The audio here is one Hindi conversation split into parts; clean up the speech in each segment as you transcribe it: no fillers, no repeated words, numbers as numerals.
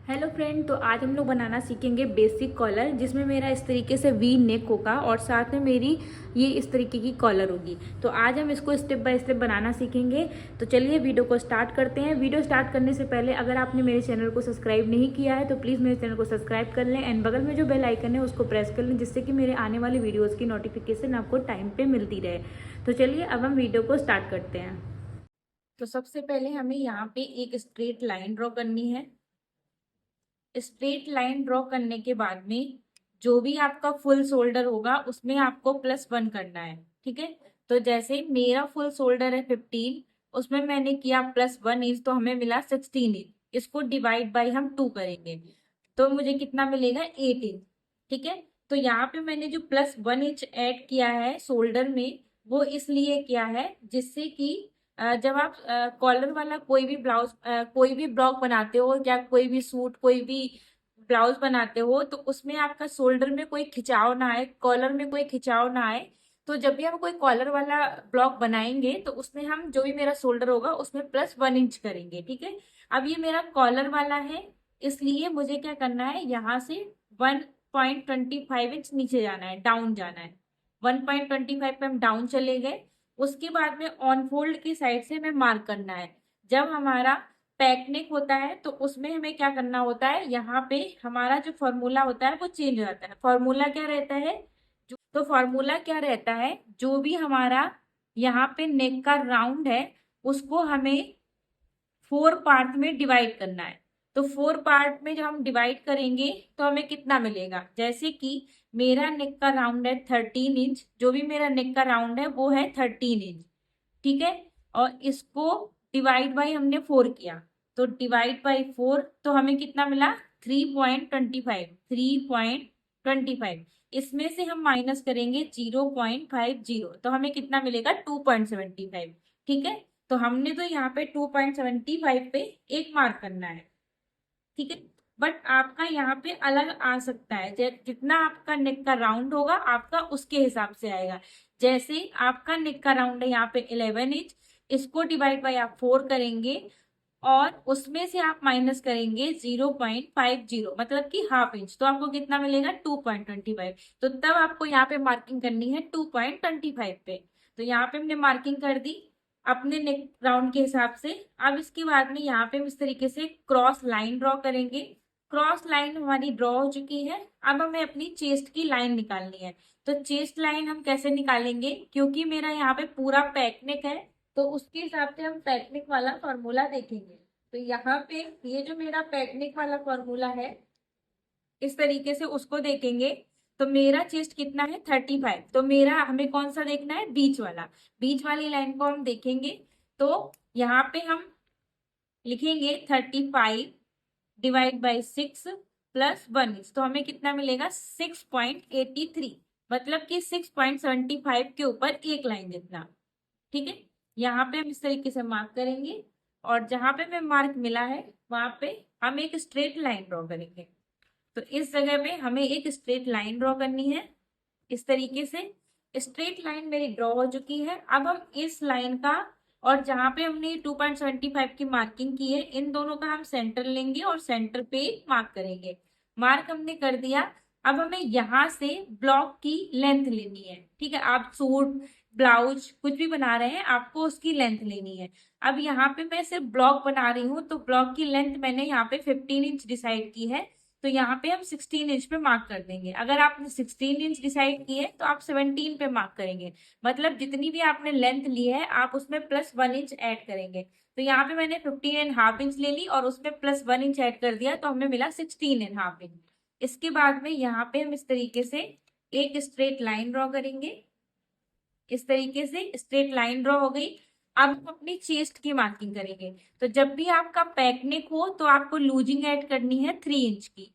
हेलो फ्रेंड, तो आज हम लोग बनाना सीखेंगे बेसिक कॉलर, जिसमें मेरा इस तरीके से वी नेक होगा और साथ में मेरी ये इस तरीके की कॉलर होगी। तो आज हम इसको स्टेप बाय स्टेप बनाना सीखेंगे। तो चलिए वीडियो को स्टार्ट करते हैं। वीडियो स्टार्ट करने से पहले अगर आपने मेरे चैनल को सब्सक्राइब नहीं किया है तो प्लीज़ मेरे चैनल को सब्सक्राइब कर लें एंड बगल में जो बेल आइकन है उसको प्रेस कर लें, जिससे कि मेरे आने वाली वीडियोज़ की नोटिफिकेशन आपको टाइम पर मिलती रहे। तो चलिए अब हम वीडियो को स्टार्ट करते हैं। तो सबसे पहले हमें यहाँ पे एक स्ट्रेट लाइन ड्रॉ करनी है। स्ट्रेट लाइन ड्रॉ करने के बाद में जो भी आपका फुल शोल्डर होगा उसमें आपको +1 करना है। ठीक है, तो जैसे मेरा फुल शोल्डर है 15, उसमें मैंने किया +1 इंच, तो हमें मिला 16 इंच। इसको डिवाइड बाई हम 2 करेंगे तो मुझे कितना मिलेगा 8 इंच। ठीक है, तो यहाँ पे मैंने जो +1 इंच ऐड किया है शोल्डर में, वो इसलिए किया है जिससे कि जब आप कॉलर वाला कोई भी ब्लाउज कोई भी ब्लॉक बनाते हो या कोई भी सूट कोई भी ब्लाउज बनाते हो तो उसमें आपका शोल्डर में कोई खिंचाव ना आए, कॉलर में कोई खिंचाव ना आए। तो जब भी हम कोई कॉलर वाला ब्लॉक बनाएंगे तो उसमें हम जो भी मेरा शोल्डर होगा उसमें +1 इंच करेंगे। ठीक है, अब ये मेरा कॉलर वाला है, इसलिए मुझे क्या करना है, यहाँ से 1.25 इंच नीचे जाना है, डाउन जाना है। 1.25 पे हम डाउन चले गए। उसके बाद में ऑन फोल्ड की साइड से हमें मार्क करना है। जब हमारा पैक नेक होता है तो उसमें हमें क्या करना होता है, यहाँ पे हमारा जो फॉर्मूला होता है वो चेंज हो जाता है। फॉर्मूला क्या रहता है, तो फॉर्मूला क्या रहता है, जो भी हमारा यहाँ पे नेक का राउंड है उसको हमें 4 पार्ट में डिवाइड करना है। तो 4 पार्ट में जब हम डिवाइड करेंगे तो हमें कितना मिलेगा, जैसे कि मेरा नेक का राउंड है 13 इंच, जो भी मेरा नेक का राउंड है वो है 13 इंच। ठीक है, और इसको डिवाइड बाई हमने 4 किया, तो डिवाइड बाई 4 तो हमें कितना मिला 3.25। 3.25 इसमें से हम माइनस करेंगे 0.50 तो हमें कितना मिलेगा 2.75। ठीक है, तो हमने तो यहाँ पे 2.75 पे एक मार्क करना है। ठीक है, बट आपका यहाँ पे अलग आ सकता है, जितना आपका नेक का राउंड होगा आपका उसके हिसाब से आएगा। जैसे आपका नेक का राउंड है यहाँ पे 11 इंच, इसको डिवाइड बाय आप 4 करेंगे और उसमें से आप माइनस करेंगे 0.50, मतलब कि ½ इंच, तो आपको कितना मिलेगा 2.25। तो तब आपको यहाँ पे मार्किंग करनी है 2.25 पे। तो यहाँ पे हमने मार्किंग कर दी अपने नेक राउंड के हिसाब से। अब इसके बाद में यहाँ पे हम इस तरीके से क्रॉस लाइन ड्रॉ करेंगे। क्रॉस लाइन हमारी ड्रॉ हो चुकी है। अब हमें अपनी चेस्ट की लाइन निकालनी है। तो चेस्ट लाइन हम कैसे निकालेंगे, क्योंकि मेरा यहाँ पे पूरा पैक नेक है तो उसके हिसाब से हम पैकनिक वाला फॉर्मूला देखेंगे। तो यहाँ पे ये जो मेरा पैकनिक वाला फॉर्मूला है इस तरीके से उसको देखेंगे। तो मेरा चेस्ट कितना है 35, तो मेरा हमें कौन सा देखना है, बीच वाला। बीच वाली लाइन को हम देखेंगे तो यहाँ पे हम लिखेंगे 35 डिवाइड बाई 6 +1 इंच, तो हमें कितना मिलेगा 6.83, मतलब कि 6.75 के ऊपर एक लाइन जितना। ठीक है, यहाँ पे हम इस तरीके से मार्क करेंगे और जहां पे हमें मार्क मिला है वहां पे हम एक स्ट्रेट लाइन ड्रॉ करेंगे। तो इस जगह पे हमें एक स्ट्रेट लाइन ड्रॉ करनी है इस तरीके से। स्ट्रेट लाइन मेरी ड्रॉ हो चुकी है। अब हम इस लाइन का और जहां पे हमने 2.75 की मार्किंग की है इन दोनों का हम सेंटर लेंगे और सेंटर पे मार्क करेंगे। मार्क हमने कर दिया। अब हमें यहाँ से ब्लॉक की लेंथ लेनी है। ठीक है, आप सूट ब्लाउज कुछ भी बना रहे हैं आपको उसकी लेंथ लेनी है। अब यहाँ पे मैं सिर्फ ब्लॉक बना रही हूँ तो ब्लॉक की लेंथ मैंने यहाँ पे 15 इंच डिसाइड की है, तो यहाँ पे हम 16 इंच पे मार्क कर देंगे। अगर आपने 16 इंच डिसाइड की है तो आप 17 पे मार्क करेंगे, मतलब जितनी भी आपने लेंथ ली है आप उसमें +1 इंच ऐड करेंगे। तो यहाँ पे मैंने 15.5 इंच ले ली और उसमें +1 इंच ऐड कर दिया तो हमें मिला 16.5 इंच। इसके बाद में यहाँ पे हम इस तरीके से एक स्ट्रेट लाइन ड्रॉ करेंगे। इस तरीके से स्ट्रेट लाइन ड्रॉ हो गई। अब हम अपनी चेस्ट की मार्किंग करेंगे। तो जब भी आपका पैकनेक हो तो आपको लूजिंग ऐड करनी है 3 इंच की।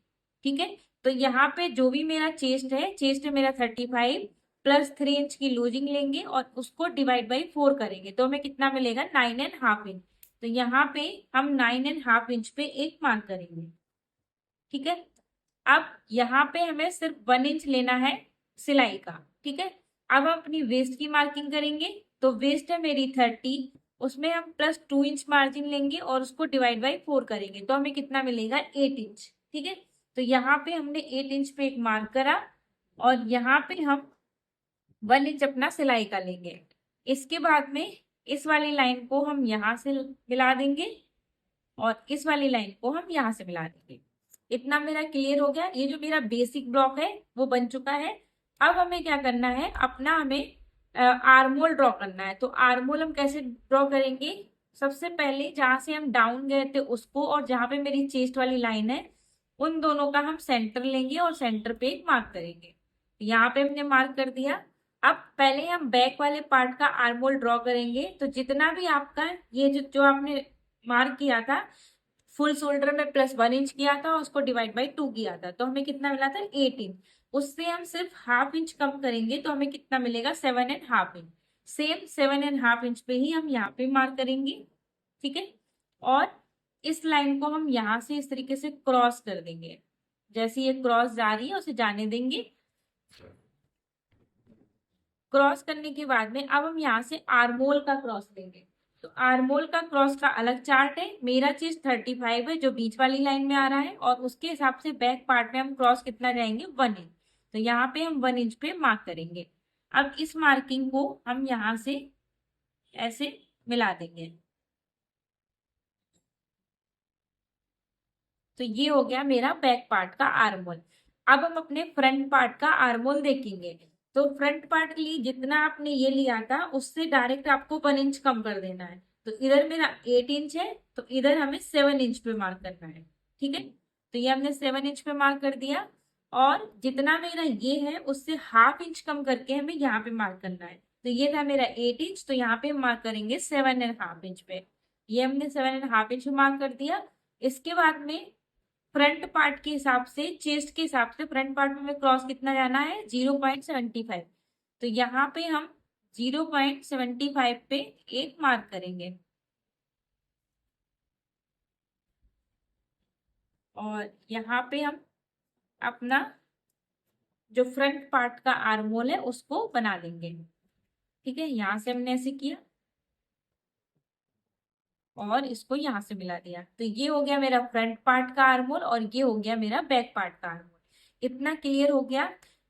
ठीक है, तो यहाँ पे जो भी मेरा चेस्ट है, चेस्ट है मेरा 35 +3 इंच की लूजिंग लेंगे और उसको डिवाइड बाई 4 करेंगे तो हमें कितना मिलेगा 9.5 इंच। तो यहाँ पे हम 9.5 इंच पे एक मार्क करेंगे। ठीक है, अब यहाँ पे हमें सिर्फ 1 इंच लेना है सिलाई का। ठीक है, अब हम अपनी वेस्ट की मार्किंग करेंगे। तो वेस्ट है मेरी 30 उसमें हम +2 इंच मार्जिन लेंगे और उसको डिवाइड बाई 4 करेंगे तो हमें कितना मिलेगा 8 इंच। ठीक है, तो यहाँ पे हमने 8 इंच पे एक मार्क करा और यहाँ पे हम 1 इंच अपना सिलाई का लेंगे। इसके बाद में इस वाली लाइन को हम यहाँ से मिला देंगे और इस वाली लाइन को हम यहाँ से मिला देंगे। इतना मेरा क्लियर हो गया। ये जो मेरा बेसिक ब्लॉक है वो बन चुका है। अब हमें क्या करना है, अपना हमें आर्मोल ड्रॉ करना है। तो आर्मोल हम कैसे ड्रॉ करेंगे, सबसे पहले जहां से हम डाउन गए थे उसको और जहां पे मेरी चेस्ट वाली लाइन है उन दोनों का हम सेंटर लेंगे और सेंटर पे एक मार्क करेंगे। यहाँ पे हमने मार्क कर दिया। अब पहले हम बैक वाले पार्ट का आर्मोल ड्रॉ करेंगे। तो जितना भी आपका ये जो आपने मार्क किया था, फुल शोल्डर में +1 इंच किया था, उसको डिवाइड बाई 2 किया था, तो हमें कितना मिला था 8 इंच। उससे हम सिर्फ ½ इंच कम करेंगे तो हमें कितना मिलेगा 7½ इंच। सेम 7½ इंच पे ही हम यहाँ पे मार्क करेंगे। ठीक है, और इस लाइन को हम यहाँ से इस तरीके से क्रॉस कर देंगे। जैसे ये क्रॉस जा रही है उसे जाने देंगे। क्रॉस करने के बाद में अब हम यहाँ से आर्मोल का क्रॉस लेंगे। तो आर्मोल का क्रॉस का अलग चार्ट है। मेरा चीज 35 है जो बीच वाली लाइन में आ रहा है और उसके हिसाब से बैक पार्ट में हम क्रॉस कितना जाएंगे 1 इंच। तो यहाँ पे हम 1 इंच पे मार्क करेंगे। अब इस मार्किंग को हम यहाँ से ऐसे मिला देंगे। तो ये हो गया मेरा बैक पार्ट का आर्मोल। अब हम अपने फ्रंट पार्ट का आर्मोल देखेंगे। तो फ्रंट पार्ट के लिए जितना आपने ये लिया था उससे डायरेक्ट आपको 1 इंच कम कर देना है। तो इधर मेरा 8 इंच है तो इधर हमें 7 इंच पे मार्क करना है। ठीक है, तो ये हमने 7 इंच पे मार्क कर दिया और जितना मेरा ये है उससे ½ इंच कम करके हमें यहाँ पे मार्क करना है। तो ये था मेरा 8 इंच, तो यहाँ पे हम मार्क करेंगे 7½ इंच पे। ये हमने 7½ इंच पे मार्क कर दिया। इसके बाद में फ्रंट पार्ट के हिसाब से, चेस्ट के हिसाब से फ्रंट पार्ट में क्रॉस कितना जाना है 0.75। तो यहाँ पे हम 0.75 पे एक मार्क करेंगे और यहाँ पे हम अपना जो फ्रंट पार्ट का आर्मोल है उसको बना देंगे। ठीक है, यहाँ से हमने ऐसे किया और इसको यहाँ से मिला दिया। तो ये हो गया मेरा फ्रंट पार्ट का आर्मोल और ये हो गया मेरा बैक पार्ट का आर्मोल। इतना क्लियर हो गया।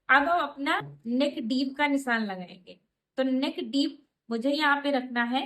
अब हम अपना नेक डीप का निशान लगाएंगे। तो नेक डीप मुझे यहाँ पे रखना है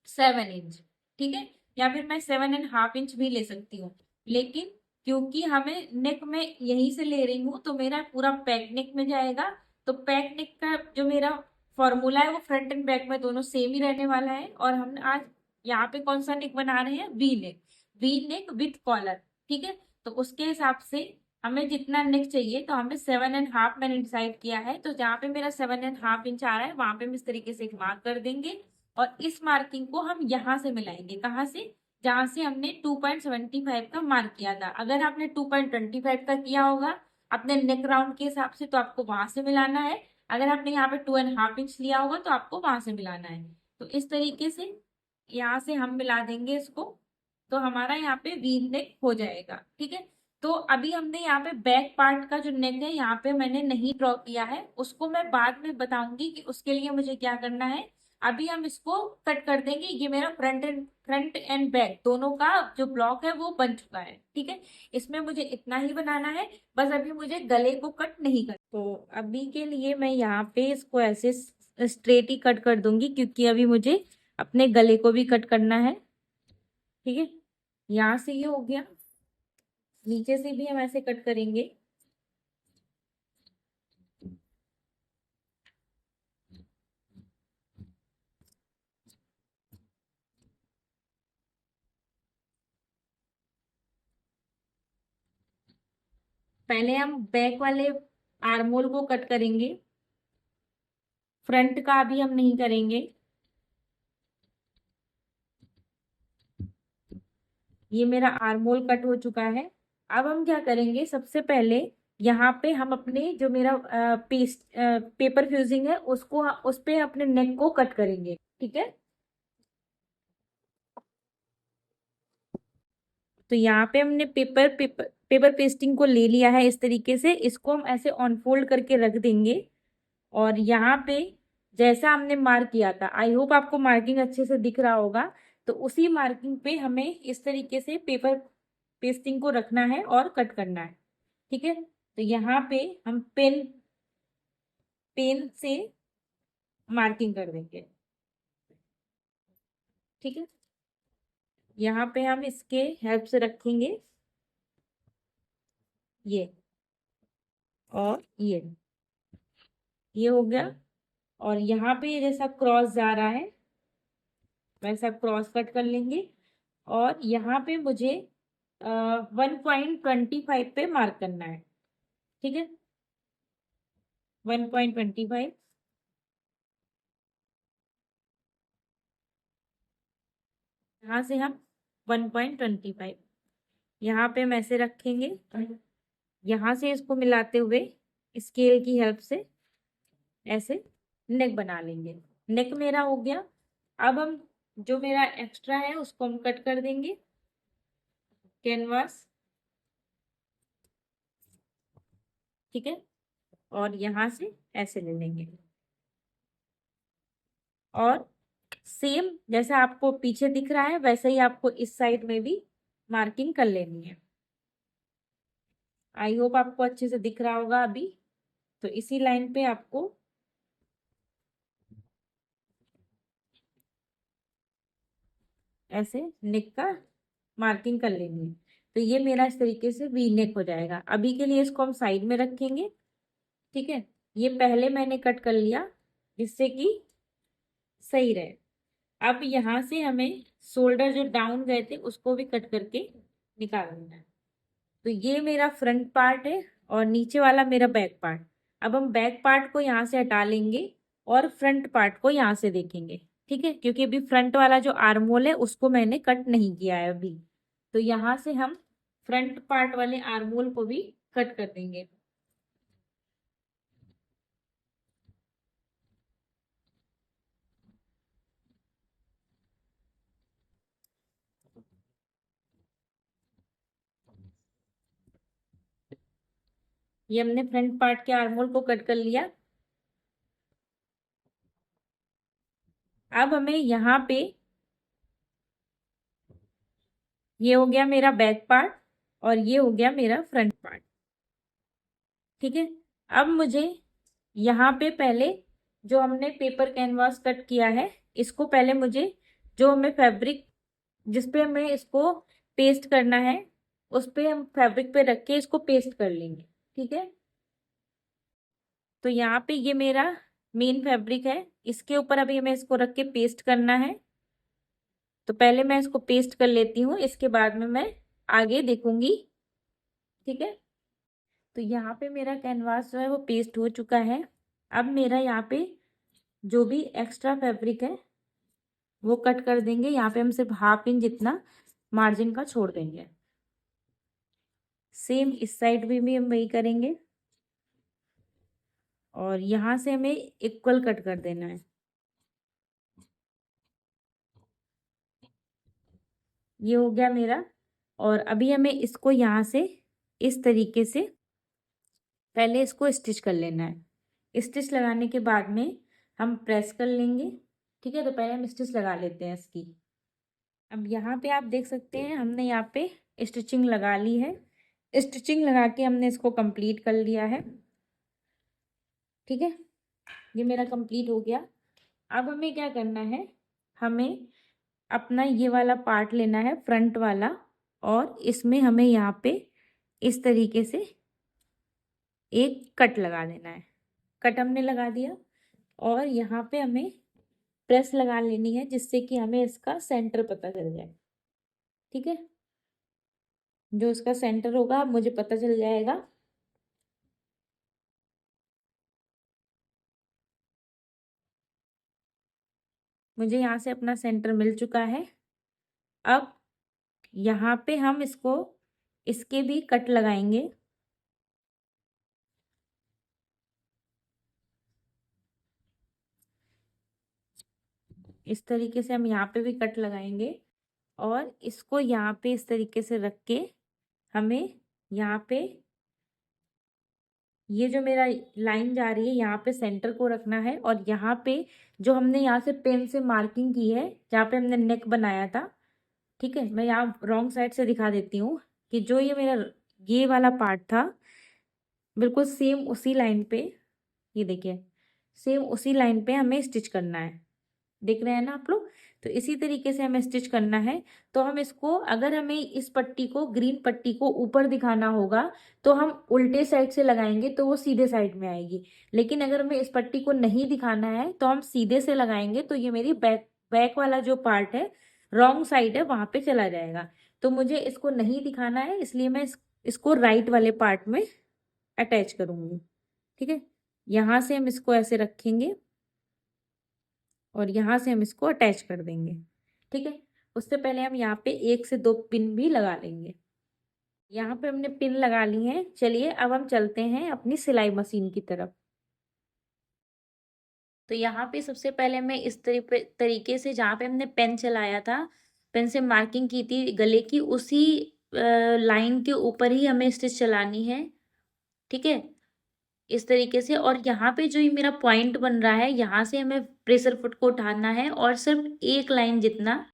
7 इंच। ठीक है, या फिर मैं 7½ इंच भी ले सकती हूँ, लेकिन क्योंकि हमें नेक में यहीं से ले रही हूँ तो मेरा पूरा पैक नेक में जाएगा। तो पैक नेक का जो मेरा फॉर्मूला है वो फ्रंट एंड बैक में दोनों सेम ही रहने वाला है। और हम आज यहाँ पे कौन सा नेक बना रहे हैं, V neck, V neck with collar. ठीक है, तो उसके हिसाब से हमें जितना नेक चाहिए तो हमें 7½ मैंने डिसाइड किया है। तो जहाँ पे मेरा 7½ इंच आ रहा है वहां पे हम इस तरीके से एक मार्क कर देंगे और इस मार्किंग को हम यहाँ से मिलाएंगे। कहाँ से, जहां से हमने 2.75 का मार्क किया था। अगर आपने 2.25 का किया होगा अपने नेक राउंड के हिसाब से तो आपको वहां से मिलाना है। अगर आपने यहाँ पे 2½ इंच लिया होगा तो आपको वहां से मिलाना है। तो इस तरीके से यहाँ से हम मिला देंगे इसको, तो हमारा यहाँ पे वी नेक हो जाएगा। ठीक है, तो अभी हमने यहाँ पे बैक पार्ट का जो नेक है यहाँ पे मैंने नहीं ड्रॉ किया है, उसको मैं बाद में बताऊंगी कि उसके लिए मुझे क्या करना है। अभी हम इसको कट कर देंगे। ये मेरा फ्रंट एंड बैक दोनों का जो ब्लॉक है वो बन चुका है। ठीक है, इसमें मुझे इतना ही बनाना है, बस अभी मुझे गले को कट नहीं कर। तो अभी के लिए मैं यहाँ पे इसको ऐसे स्ट्रेट ही कट कर दूंगी क्योंकि अभी मुझे अपने गले को भी कट करना है। ठीक है, यहाँ से ये हो गया, नीचे से भी हम ऐसे कट करेंगे। पहले हम बैक वाले आर्मोल को कट करेंगे, फ्रंट का अभी हम नहीं करेंगे। ये मेरा आर्मोल कट हो चुका है। अब हम क्या करेंगे, सबसे पहले यहाँ पे हम अपने जो मेरा पेपर फ्यूजिंग है उसको उस पे अपने नेक को कट करेंगे। ठीक है, तो यहाँ पे हमने पेपर पेस्टिंग को ले लिया है। इस तरीके से इसको हम ऐसे ऑनफोल्ड करके रख देंगे और यहाँ पे जैसा हमने मार्क किया था, आई होप आपको मार्किंग अच्छे से दिख रहा होगा। तो उसी मार्किंग पे हमें इस तरीके से पेपर पेस्टिंग को रखना है और कट करना है। ठीक है, तो यहाँ पे हम पेन से मार्किंग कर देंगे। ठीक है, यहाँ पे हम इसके हेल्प से रखेंगे ये, और ये हो गया। और यहाँ पे जैसा क्रॉस जा रहा है वैसा क्रॉस कट कर लेंगे। और यहाँ पे मुझे 1.25 पे मार्क करना है। ठीक है, 1.25, यहाँ से हम 1.25 यहाँ पे हम ऐसे रखेंगे। यहाँ से इसको मिलाते हुए स्केल की हेल्प से ऐसे नेक बना लेंगे। नेक मेरा हो गया। अब हम जो मेरा एक्स्ट्रा है उसको हम कट कर देंगे कैनवास। ठीक है, और यहाँ से ऐसे ले लेंगे, और सेम जैसा आपको पीछे दिख रहा है वैसे ही आपको इस साइड में भी मार्किंग कर लेनी है। आई होप आपको अच्छे से दिख रहा होगा अभी। तो इसी लाइन पे आपको ऐसे नेक का मार्किंग कर लेनी है। तो ये मेरा इस तरीके से वी नेक हो जाएगा। अभी के लिए इसको हम साइड में रखेंगे। ठीक है, ये पहले मैंने कट कर लिया जिससे कि सही रहे। अब यहाँ से हमें शोल्डर जो डाउन गए थे उसको भी कट करके निकाल देना है। तो ये मेरा फ्रंट पार्ट है और नीचे वाला मेरा बैक पार्ट। अब हम बैक पार्ट को यहाँ से हटा लेंगे और फ्रंट पार्ट को यहाँ से देखेंगे। ठीक है, क्योंकि अभी फ्रंट वाला जो आर्म होल है उसको मैंने कट नहीं किया है अभी। तो यहाँ से हम फ्रंट पार्ट वाले आर्म होल को भी कट कर देंगे। ये हमने फ्रंट पार्ट के आर्म होल को कट कर लिया। अब हमें यहाँ पे ये हो गया मेरा बैक पार्ट और ये हो गया मेरा फ्रंट पार्ट। ठीक है, अब मुझे यहाँ पे पहले जो हमने पेपर कैनवास कट किया है इसको पहले मुझे जो हमें फैब्रिक जिस पे हमें इसको पेस्ट करना है उस पे हम फैब्रिक पे रख के इसको पेस्ट कर लेंगे। ठीक है, तो यहाँ पे ये मेरा मेन फैब्रिक है, इसके ऊपर अभी हमें इसको रख के पेस्ट करना है। तो पहले मैं इसको पेस्ट कर लेती हूँ, इसके बाद में मैं आगे देखूंगी। ठीक है, तो यहाँ पे मेरा कैनवास जो है वो पेस्ट हो चुका है। अब मेरा यहाँ पे जो भी एक्स्ट्रा फैब्रिक है वो कट कर देंगे। यहाँ पे हम सिर्फ हाफ इंच जितना मार्जिन का छोड़ देंगे। सेम इस साइड भी हम वही करेंगे और यहाँ से हमें इक्वल कट कर देना है। ये हो गया मेरा। और अभी हमें इसको यहाँ से इस तरीके से पहले इसको स्टिच कर लेना है। स्टिच लगाने के बाद में हम प्रेस कर लेंगे। ठीक है, तो पहले हम स्टिच लगा लेते हैं इसकी। अब यहाँ पे आप देख सकते हैं हमने यहाँ पे स्टिचिंग लगा ली है। स्टिचिंग लगा के हमने इसको कंप्लीट कर लिया है। ठीक है, ये मेरा कंप्लीट हो गया। अब हमें क्या करना है, हमें अपना ये वाला पार्ट लेना है फ्रंट वाला, और इसमें हमें यहाँ पे इस तरीके से एक कट लगा देना है। कट हमने लगा दिया और यहाँ पे हमें प्रेस लगा लेनी है जिससे कि हमें इसका सेंटर पता चल जाए। ठीक है, जो इसका सेंटर होगा मुझे पता चल जाएगा। मुझे यहाँ से अपना सेंटर मिल चुका है। अब यहाँ पे हम इसको इसके भी कट लगाएंगे। इस तरीके से हम यहाँ पे भी कट लगाएंगे और इसको यहाँ पे इस तरीके से रख के हमें यहाँ पे ये जो मेरा लाइन जा रही है यहाँ पे सेंटर को रखना है, और यहाँ पे जो हमने यहाँ से पेन से मार्किंग की है जहाँ पे हमने नेक बनाया था, ठीक है, मैं यहाँ रॉन्ग साइड से दिखा देती हूँ कि जो ये मेरा ये वाला पार्ट था, बिल्कुल सेम उसी लाइन पे, ये देखिए, सेम उसी लाइन पे हमें स्टिच करना है। देख रहे हैं ना आप लोग? तो इसी तरीके से हमें स्टिच करना है। तो हम इसको, अगर हमें इस पट्टी को, ग्रीन पट्टी को ऊपर दिखाना होगा तो हम उल्टे साइड से लगाएंगे तो वो सीधे साइड में आएगी। लेकिन अगर हमें इस पट्टी को नहीं दिखाना है तो हम सीधे से लगाएंगे तो ये मेरी बैक बैक वाला जो पार्ट है, रॉन्ग साइड है, वहां पे चला जाएगा। तो मुझे इसको नहीं दिखाना है, इसलिए मैं इसको राइट वाले पार्ट में अटैच करूंगी। ठीक है, यहाँ से हम इसको ऐसे रखेंगे और यहाँ से हम इसको अटैच कर देंगे। ठीक है, उससे पहले हम यहाँ पे 1 से 2 पिन भी लगा लेंगे। यहाँ पे हमने पिन लगा ली हैं। चलिए अब हम चलते हैं अपनी सिलाई मशीन की तरफ। तो यहाँ पे सबसे पहले मैं इस तरीके से, जहाँ पे हमने पेन चलाया था, पेन से मार्किंग की थी गले की, उसी लाइन के ऊपर ही हमें स्टिच चलानी है। ठीक है, इस तरीके से। और यहाँ पे जो ये मेरा पॉइंट बन रहा है, यहाँ से हमें प्रेशर फुट को उठाना है और सिर्फ एक लाइन जितना।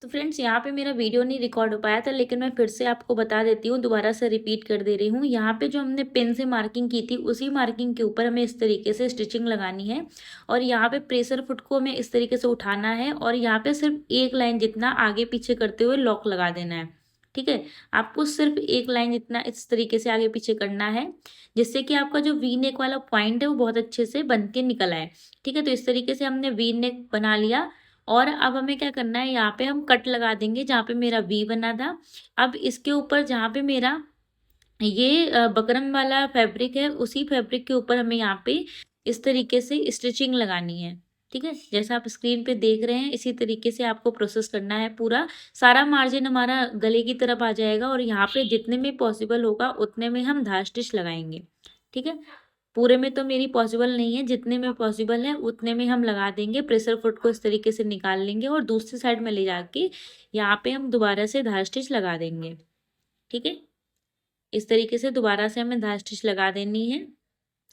तो फ्रेंड्स, यहाँ पे मेरा वीडियो नहीं रिकॉर्ड हो पाया था, लेकिन मैं फिर से आपको बता देती हूँ, दोबारा से रिपीट कर दे रही हूँ। यहाँ पे जो हमने पेन से मार्किंग की थी, उसी मार्किंग के ऊपर हमें इस तरीके से स्टिचिंग लगानी है। और यहाँ पे प्रेशर फुट को हमें इस तरीके से उठाना है और यहाँ पे सिर्फ एक लाइन जितना आगे पीछे करते हुए लॉक लगा देना है। ठीक है, आपको सिर्फ एक लाइन जितना इस तरीके से आगे पीछे करना है, जिससे कि आपका जो वी नेक वाला पॉइंट है वो बहुत अच्छे से बन के निकल आए। ठीक है, तो इस तरीके से हमने वी नेक बना लिया। और अब हमें क्या करना है, यहाँ पे हम कट लगा देंगे जहाँ पे मेरा वी बना था। अब इसके ऊपर जहाँ पे मेरा ये बकरम वाला फैब्रिक है, उसी फैब्रिक के ऊपर हमें यहाँ पे इस तरीके से स्टिचिंग लगानी है। ठीक है, जैसा आप स्क्रीन पे देख रहे हैं, इसी तरीके से आपको प्रोसेस करना है। पूरा सारा मार्जिन हमारा गले की तरफ आ जाएगा और यहाँ पे जितने में पॉसिबल होगा उतने में हम धार स्टिच लगाएंगे। ठीक है, पूरे में तो मेरी पॉसिबल नहीं है, जितने में पॉसिबल है उतने में हम लगा देंगे। प्रेशर फुट को इस तरीके से निकाल लेंगे और दूसरी साइड में ले जाके यहाँ पे हम दोबारा से धार स्टिच लगा देंगे। ठीक है, इस तरीके से दोबारा से हमें धार स्टिच लगा देनी है।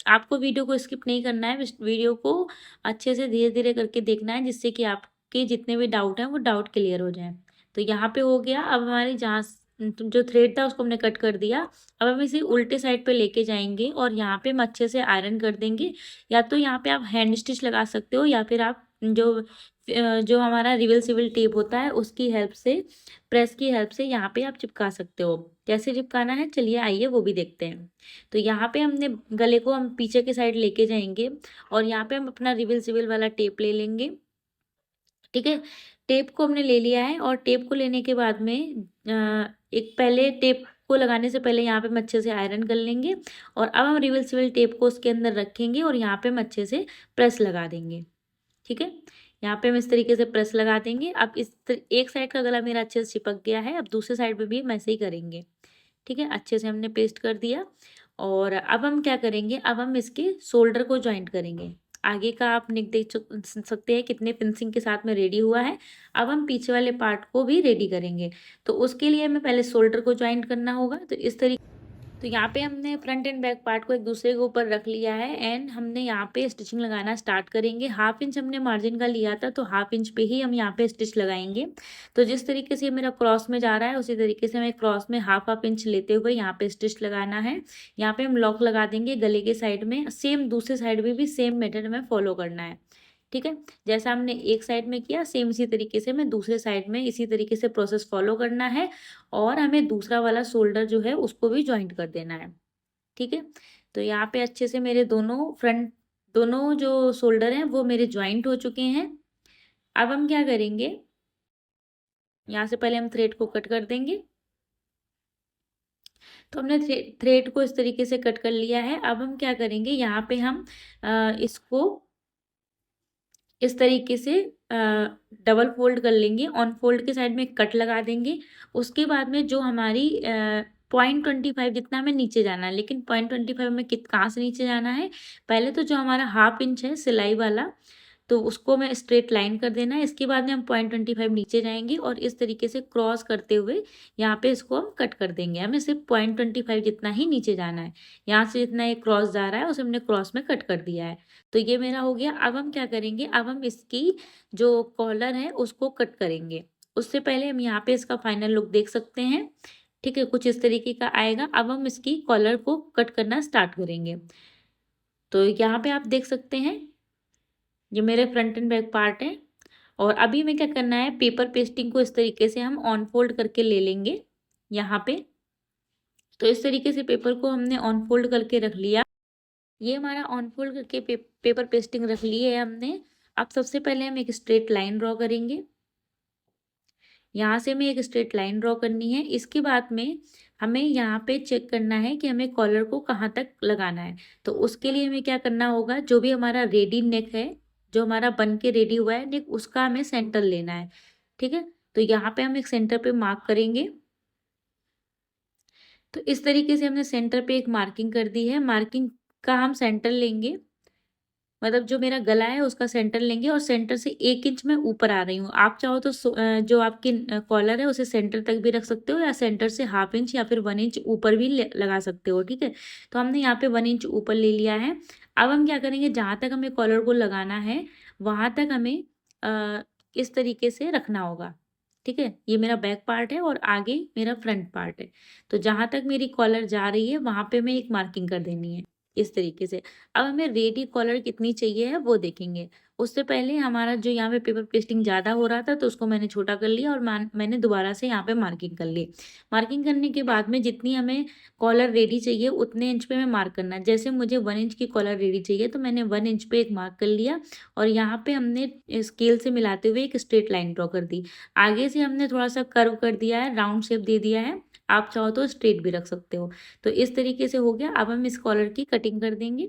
आपको वीडियो को स्किप नहीं करना है, वीडियो को अच्छे से धीरे धीरे करके देखना है, जिससे कि आपके जितने भी डाउट हैं वो डाउट क्लियर हो जाए। तो यहाँ पे हो गया। अब हमारी जहाँ जो थ्रेड था उसको हमने कट कर दिया। अब हम इसे उल्टे साइड पे लेके जाएंगे और यहाँ पे हम अच्छे से आयरन कर देंगे। या तो यहाँ पे आप हैंड स्टिच लगा सकते हो, या फिर आप जो हमारा रिवर्सिबल टेप होता है उसकी हेल्प से, प्रेस की हेल्प से यहाँ पे आप चिपका सकते हो। कैसे चिपकाना है, चलिए आइए वो भी देखते हैं। तो यहाँ पे हमने गले को हम पीछे की साइड लेके जाएंगे और यहाँ पे हम अपना रिवर्सिबल वाला टेप ले लेंगे। ठीक है, टेप को हमने ले लिया है और टेप को लेने के बाद में एक पहले टेप को लगाने से पहले यहाँ पे हम अच्छे से आयरन कर लेंगे और अब हम रिवर्सिबल टेप को उसके अंदर रखेंगे और यहाँ पे हम अच्छे से प्रेस लगा देंगे। ठीक है, यहाँ पे हम इस तरीके से प्रेस लगा देंगे। अब एक साइड का गला मेरा अच्छे से चिपक गया है, अब दूसरे साइड पे भी हम ऐसे ही करेंगे। ठीक है, अच्छे से हमने पेस्ट कर दिया। और अब हम क्या करेंगे, अब हम इसके शोल्डर को ज्वाइंट करेंगे। आगे का आप नेक देख सकते हैं कितने फिनिशिंग के साथ में रेडी हुआ है। अब हम पीछे वाले पार्ट को भी रेडी करेंगे। तो उसके लिए हमें पहले शोल्डर को ज्वाइंट करना होगा। तो इस तरीके, तो यहाँ पे हमने फ्रंट एंड बैक पार्ट को एक दूसरे के ऊपर रख लिया है एंड हमने यहाँ पे स्टिचिंग लगाना स्टार्ट करेंगे। 1/2 इंच हमने मार्जिन का लिया था, तो 1/2 इंच पे ही हम यहाँ पे स्टिच लगाएंगे। तो जिस तरीके से मेरा क्रॉस में जा रहा है उसी तरीके से हमें क्रॉस में 1/2 इंच लेते हुए यहाँ पे स्टिच लगाना है। यहाँ पे हम लॉक लगा देंगे गले के साइड में। सेम दूसरे साइड में भी सेम मेथड में फॉलो करना है। ठीक है, जैसा हमने एक साइड में किया सेम इसी तरीके से हमें दूसरे साइड में इसी तरीके से प्रोसेस फॉलो करना है और हमें दूसरा वाला शोल्डर जो है उसको भी ज्वाइंट कर देना है। ठीक है, तो यहाँ पे अच्छे से मेरे दोनों जो शोल्डर हैं वो मेरे ज्वाइंट हो चुके हैं। अब हम क्या करेंगे, यहाँ से पहले हम थ्रेड को कट कर देंगे। तो हमने थ्रेड को इस तरीके से कट कर लिया है। अब हम क्या करेंगे, यहाँ पे हम इसको इस तरीके से डबल फोल्ड कर लेंगे। ऑन फोल्ड के साइड में कट लगा देंगे। उसके बाद में जो हमारी 0.25 जितना हमें नीचे जाना है, लेकिन 0.25 में कहाँ से नीचे जाना है, पहले तो जो हमारा 1/2 इंच है सिलाई वाला, तो उसको हमें स्ट्रेट लाइन कर देना है। इसके बाद में हम 0.25 नीचे जाएंगे और इस तरीके से क्रॉस करते हुए यहाँ पे इसको हम कट कर देंगे। हमें सिर्फ 0.25 जितना ही नीचे जाना है। यहाँ से जितना ये क्रॉस जा रहा है उसे हमने क्रॉस में कट कर दिया है। तो ये मेरा हो गया। अब हम क्या करेंगे, अब हम इसकी जो कॉलर है उसको कट करेंगे। उससे पहले हम यहाँ पे इसका फाइनल लुक देख सकते हैं। ठीक है, कुछ इस तरीके का आएगा। अब हम इसकी कॉलर को कट करना स्टार्ट करेंगे। तो यहाँ पे आप देख सकते हैं ये मेरे फ्रंट एंड बैक पार्ट है। और अभी हमें क्या करना है, पेपर पेस्टिंग को इस तरीके से हम ऑन फोल्ड करके ले लेंगे यहाँ पे। तो इस तरीके से पेपर को हमने ऑन फोल्ड करके रख लिया। ये हमारा ऑन फोल्ड करके पेपर पेस्टिंग रख ली है हमने। अब सबसे पहले हम एक स्ट्रेट लाइन ड्रॉ करेंगे। यहाँ से हमें एक स्ट्रेट लाइन ड्रॉ करनी है। इसके बाद में हमें यहाँ पे चेक करना है कि हमें कॉलर को कहाँ तक लगाना है। तो उसके लिए हमें क्या करना होगा, जो भी हमारा रेडी नेक है, जो हमारा बन के रेडी हुआ है नेक, उसका हमें सेंटर लेना है। ठीक है, तो यहाँ पे हम एक सेंटर पे मार्क करेंगे। तो इस तरीके से हमने सेंटर पे एक मार्किंग कर दी है। मार्किंग का हम सेंटर लेंगे, मतलब जो मेरा गला है उसका सेंटर लेंगे और सेंटर से 1 इंच मैं ऊपर आ रही हूँ। आप चाहो तो जो आपकी कॉलर है उसे सेंटर तक भी रख सकते हो या सेंटर से 1/2 इंच या फिर 1 इंच ऊपर भी लगा सकते हो। ठीक है, तो हमने यहाँ पे 1 इंच ऊपर ले लिया है। अब हम क्या करेंगे, जहाँ तक हमें कॉलर को लगाना है वहाँ तक हमें इस तरीके से रखना होगा। ठीक है, ये मेरा बैक पार्ट है और आगे मेरा फ्रंट पार्ट है। तो जहाँ तक मेरी कॉलर जा रही है वहाँ पे मैं एक मार्किंग कर देनी है इस तरीके से। अब हमें रेडी कॉलर कितनी चाहिए है वो देखेंगे। उससे पहले हमारा जो यहाँ पे पेपर पेस्टिंग ज़्यादा हो रहा था तो उसको मैंने छोटा कर लिया और मैंने दोबारा से यहाँ पे मार्किंग कर ली। मार्किंग करने के बाद में जितनी हमें कॉलर रेडी चाहिए उतने इंच पे मैं मार्क करना है। जैसे मुझे 1 इंच की कॉलर रेडी चाहिए तो मैंने 1 इंच पे एक मार्क कर लिया और यहाँ पे हमने स्केल से मिलाते हुए एक स्ट्रेट लाइन ड्रॉ कर दी। आगे से हमने थोड़ा सा कर्व कर दिया है, राउंड शेप दे दिया है। आप चाहो तो स्ट्रेट भी रख सकते हो। तो इस तरीके से हो गया। अब हम इस कॉलर की कटिंग कर देंगे।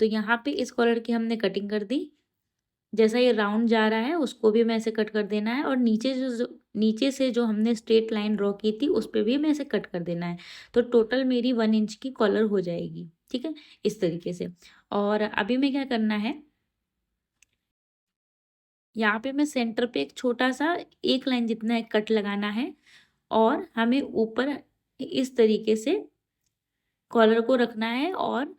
तो यहाँ पे इस कॉलर की हमने कटिंग कर दी। जैसा ये राउंड जा रहा है उसको भी हमें ऐसे कट कर देना है और नीचे से जो हमने स्ट्रेट लाइन ड्रॉ की थी उस पे भी हमें ऐसे कट कर देना है। तो टोटल मेरी 1 इंच की कॉलर हो जाएगी। ठीक है, इस तरीके से। और अभी में क्या करना है, यहाँ पे मैं सेंटर पे एक छोटा सा 1 लाइन जितना एक कट लगाना है और हमें ऊपर इस तरीके से कॉलर को रखना है और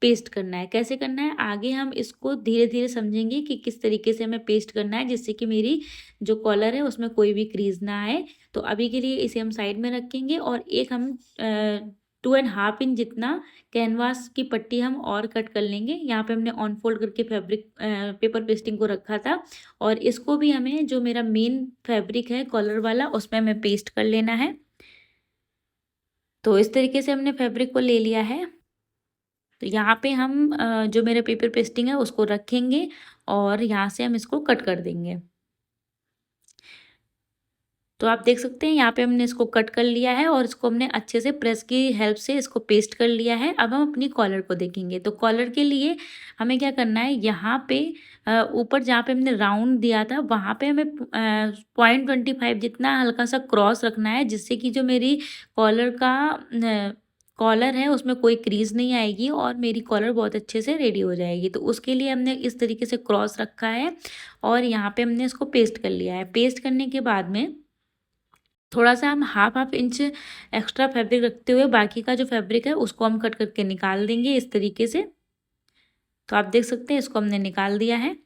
पेस्ट करना है। कैसे करना है आगे हम इसको धीरे धीरे समझेंगे कि किस तरीके से हमें पेस्ट करना है जिससे कि मेरी जो कॉलर है उसमें कोई भी क्रीज ना आए। तो अभी के लिए इसे हम साइड में रखेंगे और एक हम 2.5 इंच जितना कैनवास की पट्टी हम और कट कर लेंगे। यहाँ पे हमने ऑन फोल्ड करके पेपर पेस्टिंग को रखा था और इसको भी हमें जो मेरा मेन फैब्रिक है कॉलर वाला उसमें हमें पेस्ट कर लेना है। तो इस तरीके से हमने फैब्रिक को ले लिया है। तो यहाँ पे हम जो मेरे पेपर पेस्टिंग है उसको रखेंगे और यहाँ से हम इसको कट कर देंगे। तो आप देख सकते हैं यहाँ पे हमने इसको कट कर लिया है और इसको हमने अच्छे से प्रेस की हेल्प से इसको पेस्ट कर लिया है। अब हम अपनी कॉलर को देखेंगे। तो कॉलर के लिए हमें क्या करना है, यहाँ पे ऊपर जहाँ पे हमने राउंड दिया था वहाँ पे हमें 0.25 जितना हल्का सा क्रॉस रखना है जिससे कि जो मेरी कॉलर का कॉलर है उसमें कोई क्रीज नहीं आएगी और मेरी कॉलर बहुत अच्छे से रेडी हो जाएगी। तो उसके लिए हमने इस तरीके से क्रॉस रखा है और यहाँ पे हमने इसको पेस्ट कर लिया है। पेस्ट करने के बाद में थोड़ा सा हम हाफ इंच एक्स्ट्रा फैब्रिक रखते हुए बाकी का जो फैब्रिक है उसको हम कट करके निकाल देंगे इस तरीके से। तो आप देख सकते हैं इसको हमने निकाल दिया है।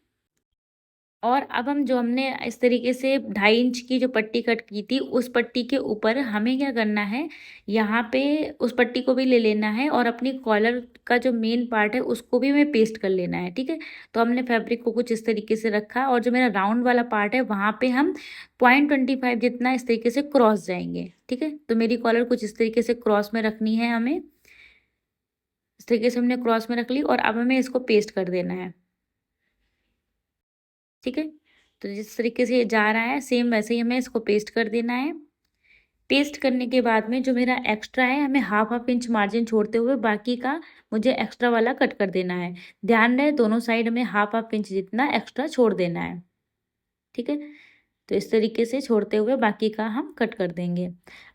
और अब हम जो हमने इस तरीके से 2.5 इंच की जो पट्टी कट की थी उस पट्टी के ऊपर हमें क्या करना है, यहाँ पे उस पट्टी को भी ले लेना है और अपनी कॉलर का जो मेन पार्ट है उसको भी हमें पेस्ट कर लेना है। ठीक है, तो हमने फैब्रिक को कुछ इस तरीके से रखा और जो मेरा राउंड वाला पार्ट है वहाँ पे हम 0.25 जितना इस तरीके से क्रॉस जाएंगे। ठीक है, तो मेरी कॉलर कुछ इस तरीके से क्रॉस में रखनी है हमें। इस तरीके से हमने क्रॉस में रख ली और अब हमें इसको पेस्ट कर देना है। ठीक है, तो जिस तरीके से ये जा रहा है सेम वैसे ही हमें इसको पेस्ट कर देना है। पेस्ट करने के बाद में जो मेरा एक्स्ट्रा है हमें हाफ इंच मार्जिन छोड़ते हुए बाकी का मुझे एक्स्ट्रा वाला कट कर देना है। ध्यान रहे दोनों साइड में हाफ इंच जितना एक्स्ट्रा छोड़ देना है। ठीक है, तो इस तरीके से छोड़ते हुए बाकी का हम कट कर देंगे।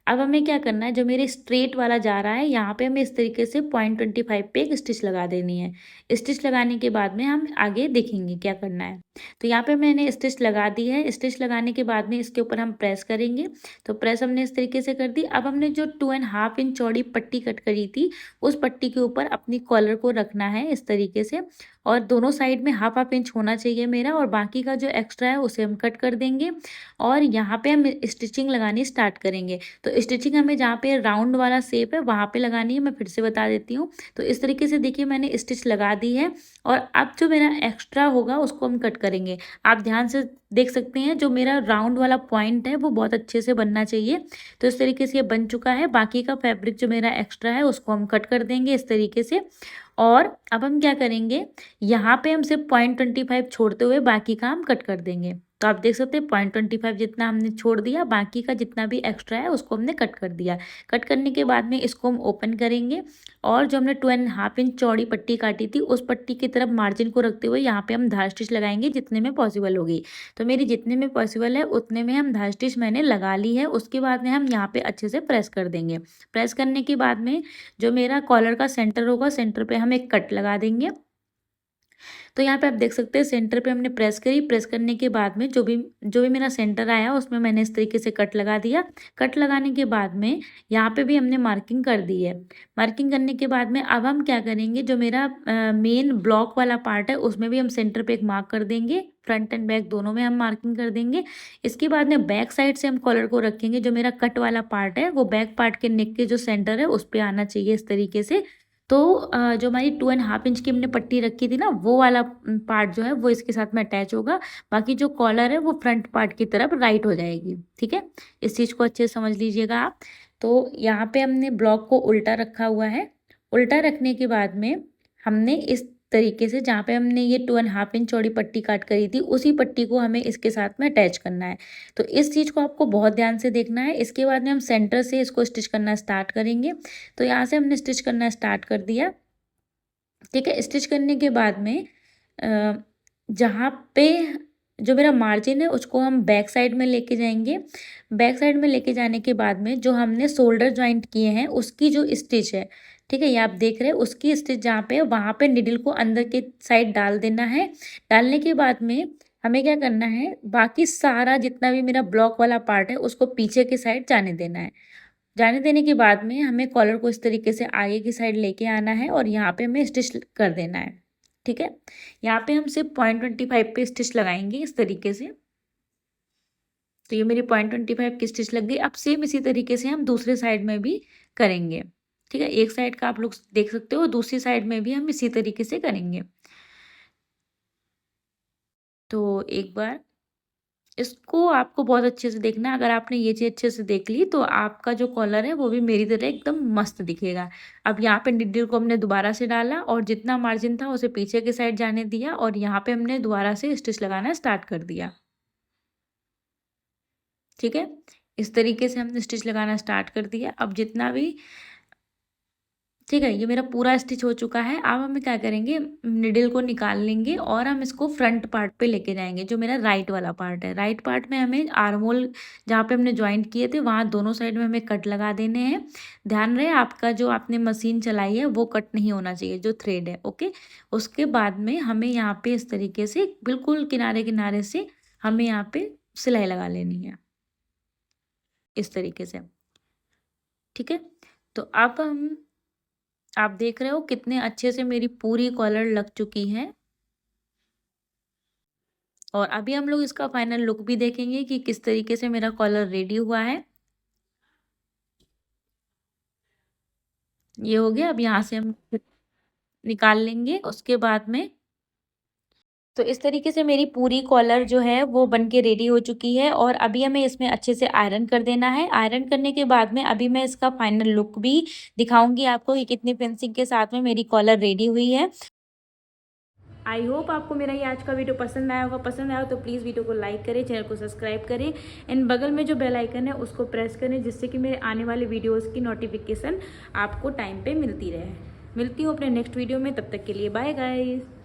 अब हमें क्या करना है, जो मेरे स्ट्रेट वाला जा रहा है यहाँ पे हमें इस तरीके से 0.25 पे एक स्टिच लगा देनी है। स्टिच लगाने के बाद में हम आगे देखेंगे क्या करना है। तो यहाँ पे मैंने स्टिच लगा दी है। स्टिच लगाने के बाद में इसके ऊपर हम प्रेस करेंगे। तो प्रेस हमने इस तरीके से कर दी। अब हमने जो 2.5 इंच चौड़ी पट्टी कट करी थी उस पट्टी के ऊपर अपनी कॉलर को रखना है इस तरीके से, और दोनों साइड में हाफ इंच होना चाहिए मेरा, और बाकी का जो एक्स्ट्रा है उसे हम कट कर देंगे और यहाँ पे हम स्टिचिंग लगानी स्टार्ट करेंगे। तो स्टिचिंग हमें जहाँ पे राउंड वाला शेप है वहाँ पे लगानी है। मैं फिर से बता देती हूँ। तो इस तरीके से देखिए मैंने स्टिच लगा दी है, और अब जो मेरा एक्स्ट्रा होगा उसको हम कट करेंगे। आप ध्यान से देख सकते हैं जो मेरा राउंड वाला पॉइंट है वो बहुत अच्छे से बनना चाहिए। तो इस तरीके से ये बन चुका है। बाकी का फैब्रिक जो मेरा एक्स्ट्रा है उसको हम कट कर देंगे इस तरीके से। और अब हम क्या करेंगे, यहाँ पे हम सिर्फ 0.25 छोड़ते हुए बाकी का हम कट कर देंगे। तो आप देख सकते हैं 0.25 जितना हमने छोड़ दिया, बाकी का जितना भी एक्स्ट्रा है उसको हमने कट कर दिया। कट करने के बाद में इसको हम ओपन करेंगे, और जो हमने 2.5 इंच चौड़ी पट्टी काटी थी उस पट्टी की तरफ मार्जिन को रखते हुए यहाँ पे हम धार स्टिच लगाएंगे जितने में पॉसिबल होगी। तो मेरी जितने में पॉसिबल है उतने में हम धार स्टिच मैंने लगा ली है। उसके बाद में हम यहाँ पे अच्छे से प्रेस कर देंगे। प्रेस करने के बाद में जो मेरा कॉलर का सेंटर होगा, सेंटर पे हम एक कट लगा देंगे। तो यहाँ पे आप देख सकते हैं सेंटर पे हमने प्रेस करी। प्रेस करने के बाद में जो भी मेरा सेंटर आया उसमें मैंने इस तरीके से कट लगा दिया। कट लगाने के बाद में यहाँ पे भी हमने मार्किंग कर दी है। मार्किंग करने के बाद में अब हम क्या करेंगे, जो मेरा मेन ब्लॉक वाला पार्ट है उसमें भी हम सेंटर पे एक मार्क कर देंगे। फ्रंट एंड बैक दोनों में हम मार्किंग कर देंगे। इसके बाद में बैक साइड से हम कॉलर को रखेंगे। जो मेरा कट वाला पार्ट है वो बैक पार्ट के नेक के जो सेंटर है उस पर आना चाहिए इस तरीके से। तो जो हमारी 2.5 इंच की हमने पट्टी रखी थी ना, वो वाला पार्ट जो है वो इसके साथ में अटैच होगा। बाकी जो कॉलर है वो फ्रंट पार्ट की तरफ राइट हो जाएगी। ठीक है, इस चीज़ को अच्छे से समझ लीजिएगा आप। तो यहाँ पे हमने ब्लॉक को उल्टा रखा हुआ है। उल्टा रखने के बाद में हमने इस तरीके से जहाँ पे हमने ये 2.5 इंच चौड़ी पट्टी काट करी थी उसी पट्टी को हमें इसके साथ में अटैच करना है। तो इस चीज़ को आपको बहुत ध्यान से देखना है। इसके बाद में हम सेंटर से इसको स्टिच करना स्टार्ट करेंगे। तो यहाँ से हमने स्टिच करना स्टार्ट कर दिया। ठीक है, स्टिच करने के बाद में जहाँ पे जो मेरा मार्जिन है उसको हम बैक साइड में लेके जाएंगे। बैक साइड में लेके जाने के बाद में जो हमने शोल्डर जॉइंट किए हैं उसकी जो स्टिच है, ठीक है, ये आप देख रहे हैं, उसकी स्टिच जहाँ पे है वहाँ पे निडल को अंदर के साइड डाल देना है। डालने के बाद में हमें क्या करना है, बाकी सारा जितना भी मेरा ब्लॉक वाला पार्ट है उसको पीछे की साइड जाने देना है। जाने देने के बाद में हमें कॉलर को इस तरीके से आगे की साइड लेके आना है और यहाँ पे हमें स्टिच कर देना है। ठीक है, यहाँ पे हम सिर्फ 0.25 पे स्टिच लगाएंगे इस तरीके से। तो ये मेरी 0.25 की स्टिच लग गई। अब सेम इसी तरीके से हम दूसरे साइड में भी करेंगे। ठीक है, एक साइड का आप लोग देख सकते हो, दूसरी साइड में भी हम इसी तरीके से करेंगे। तो एक बार इसको आपको बहुत अच्छे से देखना है। अगर आपने ये चीज़ अच्छे से देख ली तो आपका जो कॉलर है वो भी मेरी तरह एकदम मस्त दिखेगा। अब यहाँ पे निडल को हमने दोबारा से डाला और जितना मार्जिन था उसे पीछे की साइड जाने दिया और यहाँ पे हमने दोबारा से स्टिच लगाना स्टार्ट कर दिया। ठीक है, इस तरीके से हमने स्टिच लगाना स्टार्ट कर दिया। अब जितना भी, ठीक है, ये मेरा पूरा स्टिच हो चुका है। अब हम क्या करेंगे, निडल को निकाल लेंगे और हम इसको फ्रंट पार्ट पे लेके जाएंगे। जो मेरा राइट वाला पार्ट है, राइट पार्ट में हमें आर्म होल जहाँ पे हमने ज्वाइंट किए थे वहाँ दोनों साइड में हमें कट लगा देने हैं। ध्यान रहे आपका जो आपने मशीन चलाई है वो कट नहीं होना चाहिए, जो थ्रेड है। ओके, उसके बाद में हमें यहाँ पे इस तरीके से बिल्कुल किनारे किनारे से हमें यहाँ पे सिलाई लगा लेनी है इस तरीके से। ठीक है, तो अब हम, आप देख रहे हो कितने अच्छे से मेरी पूरी कॉलर लग चुकी है। और अभी हम लोग इसका फाइनल लुक भी देखेंगे कि किस तरीके से मेरा कॉलर रेडी हुआ है। ये हो गया। अब यहाँ से हम निकाल लेंगे। उसके बाद में तो इस तरीके से मेरी पूरी कॉलर जो है वो बन के रेडी हो चुकी है और अभी हमें इसमें अच्छे से आयरन कर देना है। आयरन करने के बाद में अभी मैं इसका फाइनल लुक भी दिखाऊंगी आपको कि कितनी फिनिशिंग के साथ में मेरी कॉलर रेडी हुई है। आई होप आपको मेरा ये आज का वीडियो पसंद आया होगा। पसंद आया हो तो प्लीज़ वीडियो को लाइक करें, चैनल को सब्सक्राइब करें, एंड बगल में जो बेल आइकन है उसको प्रेस करें जिससे कि मेरे आने वाले वीडियोस की नोटिफिकेशन आपको टाइम पे मिलती रहे। मिलती हूँ अपने नेक्स्ट वीडियो में, तब तक के लिए बाय गाइस।